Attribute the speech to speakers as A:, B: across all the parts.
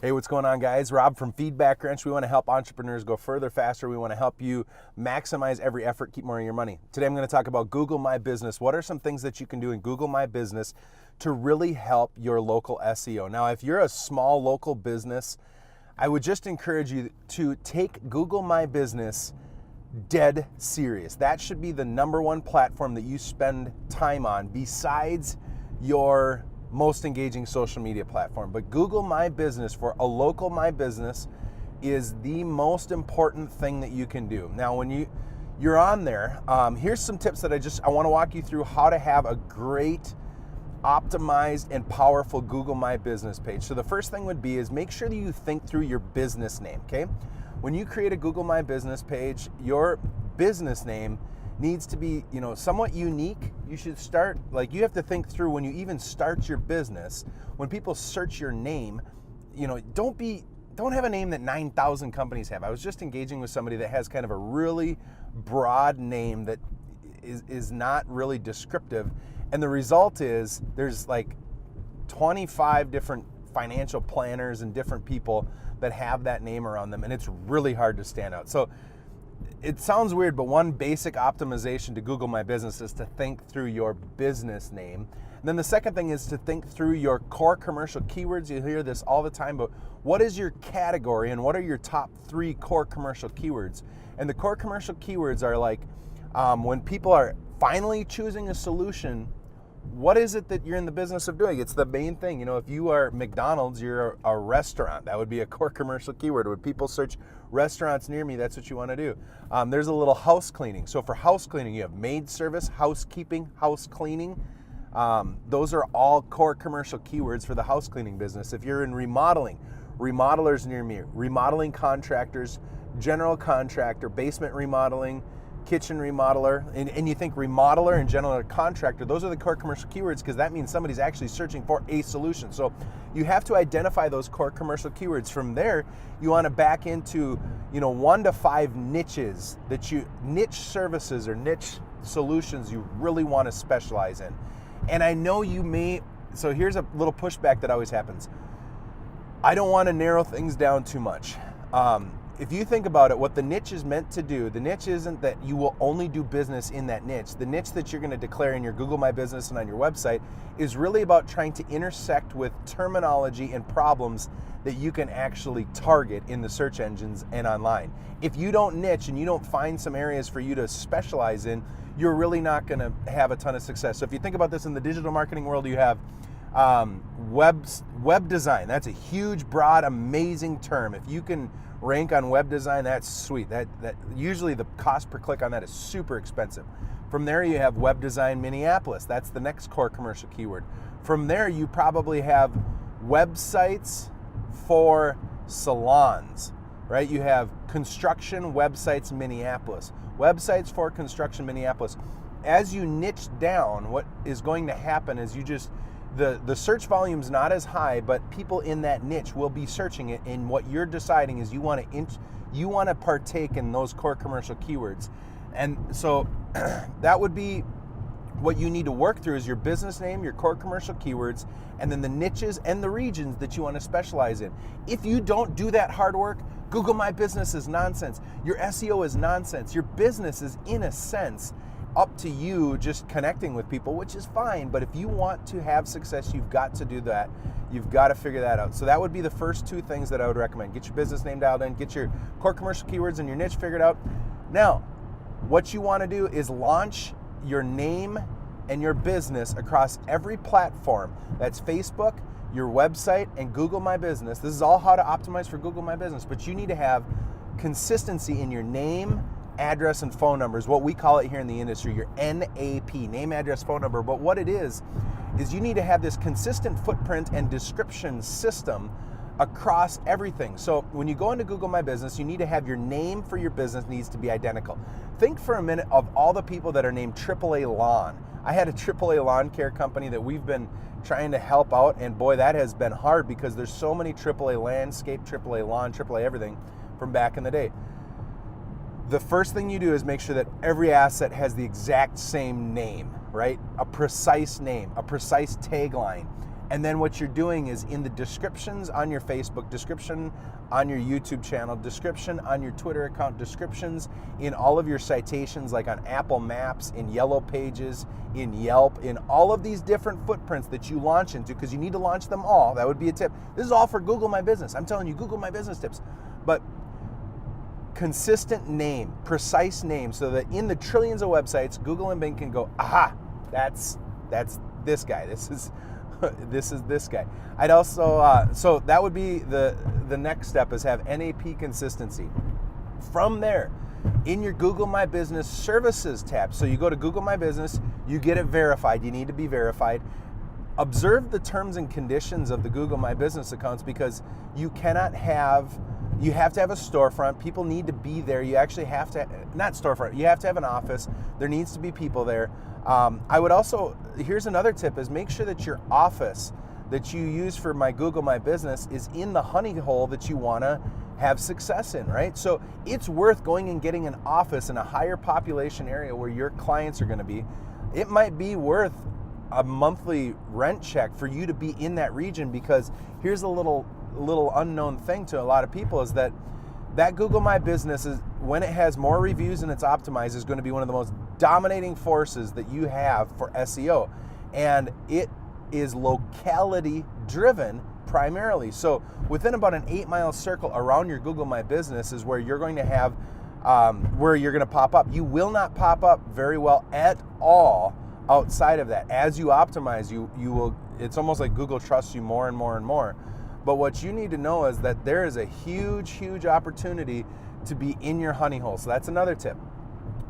A: Hey, what's going on, guys? Rob from Feedbackwrench. We want to help entrepreneurs go further, faster. We want to help you maximize every effort, keep more of your money. Today, I'm going to talk about Google My Business. What are some things that you can do in Google My Business to really help your local SEO? Now, if you're a small local business, I would just encourage you to take Google My Business dead serious. That should be the number one platform that you spend time on besides your most engaging social media platform. But Google My Business for a local My Business is the most important thing that you can do. Now, when you're on there, here's some tips that I want to walk you through how to have a great, optimized, and powerful Google My Business page. So the first thing would be is make sure that you think through your business name, okay? When you create a Google My Business page, your business name needs to be, somewhat unique. You should start, you have to think through when you even start your business, when people search your name, don't have a name that 9,000 companies have. I was just engaging with somebody that has kind of a really broad name that is not really descriptive. And the result is there's 25 different financial planners and different people that have that name around them, and it's really hard to stand out. So it sounds weird, but one basic optimization to Google My Business is to think through your business name. And then the second thing is to think through your core commercial keywords. You hear this all the time, but what is your category and what are your top 3 core commercial keywords? And the core commercial keywords are when people are finally choosing a solution, what is it that you're in the business of doing? It's the main thing. If you are McDonald's, you're a restaurant. That would be a core commercial keyword. When people search restaurants near me, that's what you want to do. There's a little house cleaning. So for house cleaning, you have maid service, housekeeping, house cleaning. Those are all core commercial keywords for the house cleaning business. If you're in remodeling, remodelers near me, remodeling contractors, general contractor, basement remodeling, kitchen remodeler, and you think remodeler and general contractor, those are the core commercial keywords because that means somebody's actually searching for a solution. So you have to identify those core commercial keywords. From there, you want to back into 1 to 5 niches niche services or niche solutions you really want to specialize in. And I know so here's a little pushback that always happens. I don't want to narrow things down too much. If you think about it, what the niche is meant to do, the niche isn't that you will only do business in that niche. The niche that you're going to declare in your Google My Business and on your website is really about trying to intersect with terminology and problems that you can actually target in the search engines and online. If you don't niche and you don't find some areas for you to specialize in, you're really not going to have a ton of success. So if you think about this in the digital marketing world, you have web design. That's a huge, broad, amazing term. If you can rank on web design, that's sweet. That usually the cost per click on that is super expensive. From there, you have web design Minneapolis. That's the next core commercial keyword. From there, you probably have websites for salons, right? You have construction websites Minneapolis. Websites for construction Minneapolis. As you niche down, what is going to happen is the search volume's not as high, but people in that niche will be searching it, and what you're deciding is you want to partake in those core commercial keywords. And so that would be what you need to work through is your business name, your core commercial keywords, and then the niches and the regions that you want to specialize in. If you don't do that hard work, Google My Business is nonsense. Your SEO is nonsense. Your business is, in a sense, up to you just connecting with people, which is fine. But if you want to have success, you've got to do that. You've got to figure that out. So that would be the first 2 things that I would recommend. Get your business name dialed in, get your core commercial keywords and your niche figured out. Now, what you want to do is launch your name and your business across every platform. That's Facebook, your website, and Google My Business. This is all how to optimize for Google My Business, but you need to have consistency in your name, address, and phone numbers, what we call it here in the industry, your NAP, name, address, phone number. But what it is you need to have this consistent footprint and description system across everything. So when you go into Google My Business, you need to have your name for your business needs to be identical. Think for a minute of all the people that are named AAA Lawn. I had a AAA lawn care company that we've been trying to help out, and boy, that has been hard because there's so many AAA landscape, AAA lawn, AAA everything from back in the day. The first thing you do is make sure that every asset has the exact same name, right? A precise name, a precise tagline. And then what you're doing is in the descriptions on your Facebook, description on your YouTube channel, description on your Twitter account, descriptions in all of your citations, like on Apple Maps, in Yellow Pages, in Yelp, in all of these different footprints that you launch into, because you need to launch them all. That would be a tip. This is all for Google My Business. I'm telling you, Google My Business tips. But consistent name, precise name, so that in the trillions of websites, Google and Bing can go, aha, that's this guy. This is this guy. I'd also, so that would be the next step, is have NAP consistency. From there, in your Google My Business Services tab, so you go to Google My Business, you get it verified. You need to be verified. Observe the terms and conditions of the Google My Business accounts, because you have to have a storefront. People need to be there. You actually have to, not storefront, you have to have an office. There needs to be people there. I would also, here's another tip, is make sure that your office that you use for my Google My Business is in the honey hole that you want to have success in, right? So it's worth going and getting an office in a higher population area where your clients are going to be. It might be worth a monthly rent check for you to be in that region, because here's a little unknown thing to a lot of people, is that Google My Business, is when it has more reviews and it's optimized, is going to be one of the most dominating forces that you have for SEO. And it is locality driven primarily. So within about an 8-mile circle around your Google My Business is where you're going to have, where you're going to pop up. You will not pop up very well at all outside of that. As you optimize, you will, it's almost like Google trusts you more and more and more. But what you need to know is that there is a huge opportunity to be in your honey hole. So that's another tip.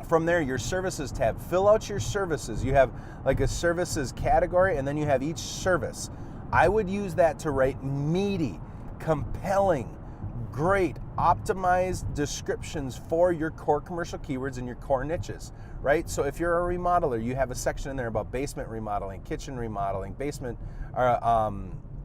A: From there, your services tab, fill out your services. You have like a services category, and then you have each service. I would use that to write meaty, compelling, great, optimized descriptions for your core commercial keywords and your core niches, right? So if you're a remodeler, you have a section in there about basement remodeling, kitchen remodeling, basement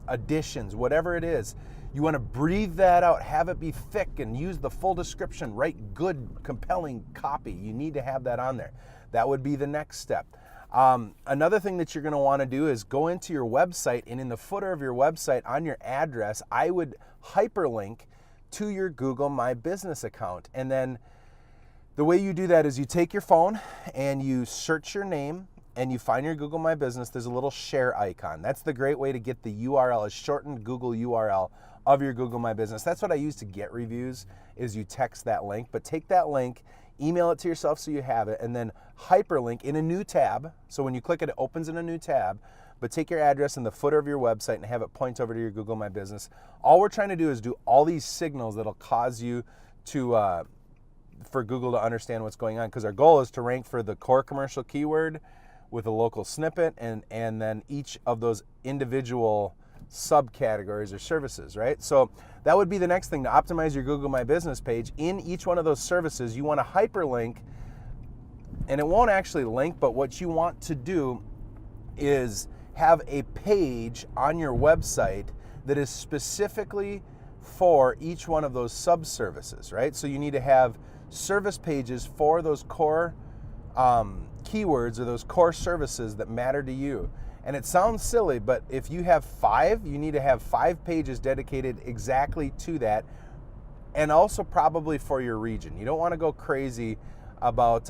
A: additions, whatever it is. You want to breathe that out, have it be thick, and use the full description, write good, compelling copy. You need to have that on there. That would be the next step. Another thing that you're going to want to do is go into your website, and in the footer of your website on your address, I would hyperlink to your Google My Business account. And then the way you do that is you take your phone and you search your name, and you find your Google My Business. There's a little share icon. That's the great way to get the URL, a shortened Google URL of your Google My Business. That's what I use to get reviews, is you text that link. But take that link, email it to yourself so you have it, and then hyperlink in a new tab. So when you click it, it opens in a new tab. But take your address in the footer of your website and have it point over to your Google My Business. All we're trying to do is do all these signals that'll cause you to, for Google to understand what's going on, because our goal is to rank for the core commercial keyword with a local snippet, and then each of those individual subcategories or services, right? So that would be the next thing, to optimize your Google My Business page. In each one of those services, you want to hyperlink, and it won't actually link, but what you want to do is have a page on your website that is specifically for each one of those sub-services, right? So you need to have service pages for those core keywords or those core services that matter to you. And it sounds silly, but if you have 5, you need to have 5 pages dedicated exactly to that, and also probably for your region. You don't want to go crazy about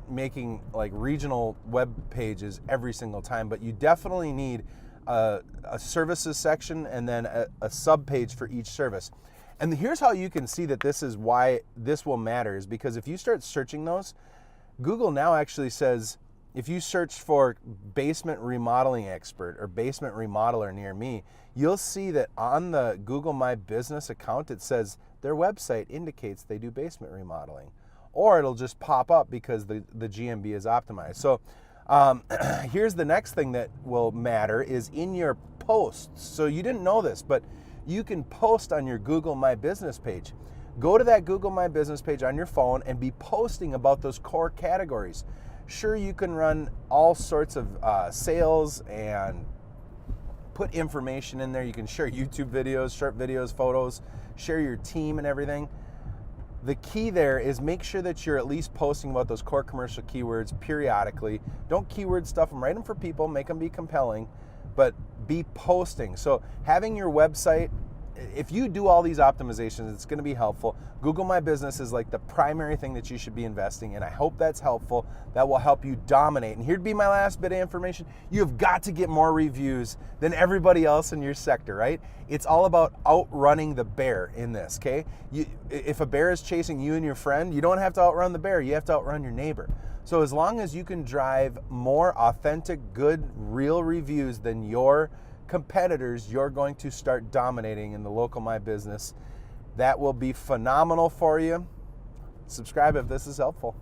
A: making like regional web pages every single time, but you definitely need a services section and then a sub page for each service. And here's how you can see that this is why this will matter, is because if you start searching those, Google now actually says, if you search for basement remodeling expert or basement remodeler near me, you'll see that on the Google My Business account, it says their website indicates they do basement remodeling. Or it'll just pop up because the GMB is optimized. So here's the next thing that will matter, is in your posts. So you didn't know this, but you can post on your Google My Business page. Go to that Google My Business page on your phone and be posting about those core categories. Sure, you can run all sorts of sales and put information in there. You can share YouTube videos, short videos, photos, share your team and everything. The key there is make sure that you're at least posting about those core commercial keywords periodically. Don't keyword stuff them, write them for people, make them be compelling, but be posting. So having your website, if you do all these optimizations, it's going to be helpful. Google My Business is like the primary thing that you should be investing in. I hope that's helpful. That will help you dominate. And here'd be my last bit of information. You've got to get more reviews than everybody else in your sector, right? It's all about outrunning the bear in this, okay? If a bear is chasing you and your friend, you don't have to outrun the bear. You have to outrun your neighbor. So as long as you can drive more authentic, good, real reviews than your competitors, you're going to start dominating in the local My Business. That will be phenomenal for you. Subscribe if this is helpful.